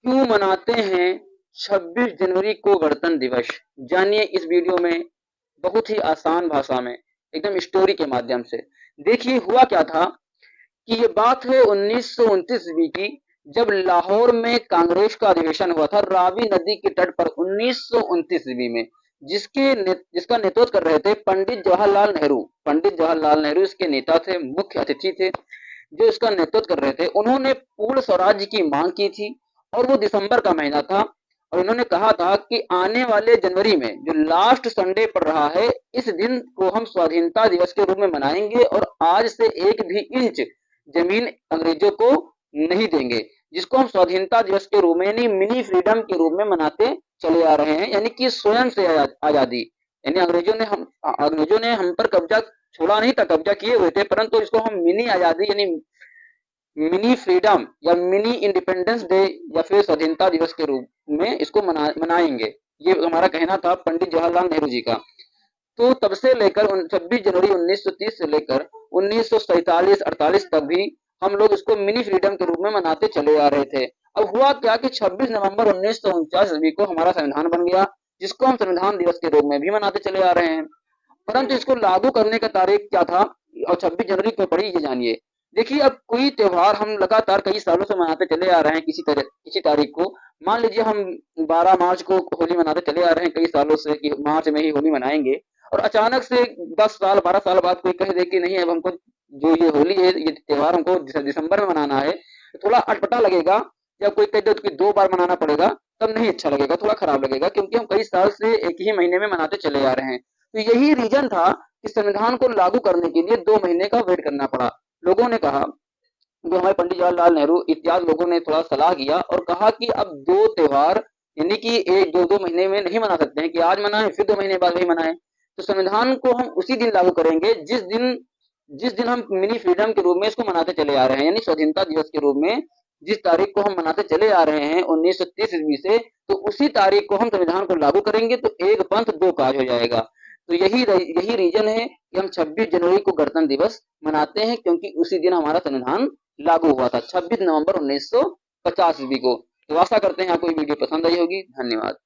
क्यों मनाते हैं 26 जनवरी को गणतंत्र दिवस? जानिए इस वीडियो में बहुत ही आसान भाषा में, एकदम स्टोरी के माध्यम से। देखिए हुआ क्या था कि ये बात है 1929 ईस्वी की, जब लाहौर में कांग्रेस का अधिवेशन हुआ था रावी नदी के तट पर 1929 ईस्वी में, जिसका नेतृत्व कर रहे थे पंडित जवाहरलाल नेहरू। पंडित जवाहरलाल नेहरू इसके नेता थे, मुख्य अतिथि थे जो इसका नेतृत्व कर रहे थे। उन्होंने पूर्ण स्वराज्य की मांग की थी और वो दिसंबर का महीना था, और इन्होंने कहा था कि आने वाले जनवरी में जो लास्ट संडे पड़ रहा है, इस दिन को हम स्वाधीनता दिवस के रूप में मनाएंगे और आज से एक भी इंच जमीन अंग्रेजों को नहीं देंगे, जिसको हम स्वाधीनता दिवस के रूप में यानी मिनी फ्रीडम के रूप में मनाते चले आ रहे हैं, यानी कि स्वयं से आजादी। यानी अंग्रेजों ने हम पर कब्जा छोड़ा नहीं था, कब्जा किए हुए थे, परंतु इसको हम मिनी आजादी यानी मिनी फ्रीडम या मिनी इंडिपेंडेंस डे या फिर स्वाधीनता दिवस के रूप में इसको मनाएंगे। ये हमारा कहना था पंडित जवाहरलाल नेहरू जी का। तो तब से लेकर 26 जनवरी 1930 से लेकर 1947-48 तक भी हम लोग इसको मिनी फ्रीडम के रूप में मनाते चले आ रहे थे। अब हुआ क्या कि 26 नवंबर 1949 ईस्वी को हमारा संविधान बन गया, जिसको हम संविधान दिवस के रूप में भी मनाते चले आ रहे हैं। परंतु इसको लागू करने का तारीख क्या था और 26 जनवरी क्यों पड़ी, ये जानिए। देखिए अब कोई त्योहार हम लगातार कई सालों से मनाते चले आ रहे हैं किसी तारीख को। मान लीजिए हम 12 मार्च को होली मनाते चले आ रहे हैं कई सालों से कि मार्च में ही होली मनाएंगे, और अचानक से 10 साल 12 साल बाद कोई कह दे कि नहीं अब हमको जो ये होली है ये त्योहार हमको दिसंबर में मनाना है, तो थोड़ा अटपटा लगेगा। जब कोई कह दे कि 2 बार मनाना पड़ेगा, तब नहीं अच्छा लगेगा, थोड़ा खराब लगेगा, क्योंकि हम कई साल से एक ही महीने में मनाते चले आ रहे हैं। तो यही रीजन था कि संविधान को लागू करने के लिए 2 महीने का वेट करना पड़ा। लोगों ने कहा, जो हमारे पंडित जवाहरलाल नेहरू इत्यादि लोगों ने थोड़ा सलाह किया और कहा कि अब 2 त्योहार यानी कि एक 2-2 महीने में नहीं मना सकते हैं कि आज मनाएं फिर 2 महीने बाद वही मनाएं। तो संविधान को हम उसी दिन लागू करेंगे जिस दिन हम मिनी फ्रीडम के रूप में इसको मनाते चले आ रहे हैं, यानी स्वाधीनता दिवस के रूप में जिस तारीख को हम मनाते चले आ रहे हैं 1930 ईस्वी से, तो उसी तारीख को हम संविधान को लागू करेंगे, तो एक पंथ दो काज हो जाएगा। तो यही रीजन है कि हम 26 जनवरी को गणतंत्र दिवस मनाते हैं, क्योंकि उसी दिन हमारा संविधान लागू हुआ था 26 नवंबर 1950 ईस्वी को। तो आशा करते हैं आपको ये वीडियो पसंद आई होगी। धन्यवाद।